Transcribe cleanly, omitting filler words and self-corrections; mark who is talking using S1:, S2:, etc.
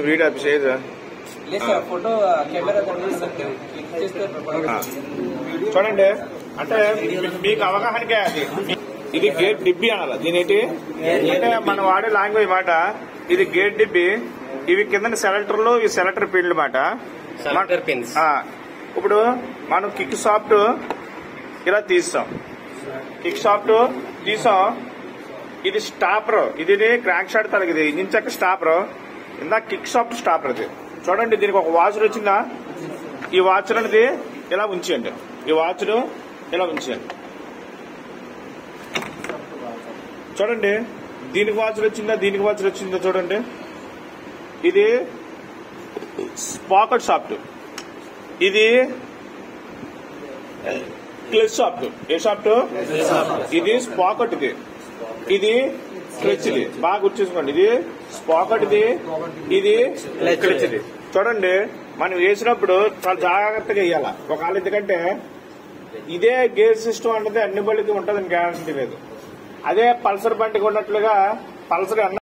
S1: Video చేయదు
S2: photo camera
S1: చూడండి. అంటే మీకు అవగాహనకే అది. ఇది గేట్ డిబ్బి అనాలి. దీనేంటి అంటే మనం వాడే లాంగ్వేజ్ మాట. ఇది గేట్ డిబ్బి. ఇవి కింద సెలెక్టర్లు, ఇవి సెలెక్టర్ ఫీల్డ్ మాట. ఇప్పుడు మనం కిక్ సాఫ్ట్ ఇలా తీస్తాం. కిక్ సాఫ్ట్ తీసాం. ఇది స్టాపర్. ఇది క్రాంక్ షాట్ తలగిది ఇంజిన్ చక్క స్టాపర్. ఇందా కిక్ సాఫ్ట్ స్టాపర్. ఇది చూడండి. దీనికి ఒక వాచర్ వచ్చిందా? ఈ వాచర్ అనేది ఇలా ఉంచేయండి. ఈ వాచర్ ఇలా ఉంచేయండి. చూడండి. దీనికి వాచర్ వచ్చిందా? దీనికి వాచర్ వచ్చిందా? చూడండి. ఇది పాకెట్ సాఫ్ట్. ఇది క్లచ్ సాఫ్ట్. A soft? ఇది స్పాకెట్. ఇది క్లచ్. ఇది బాగా గుర్తుంచుకోండి. ఇది స్పాకెట్. ఇది క్లచ్. చూడండి. మనం వేసినప్పుడు చాలా జాగ్రత్తగా వేయాలి. ఒకవేళ ఎందుకంటే ఇదే గేర్ సిస్టమ్ అనేది అన్ని బళ్ళకి ఉంటుందని గ్యారంటీ లేదు. అదే పల్సర్ బండికి ఉన్నట్లుగా పల్సర్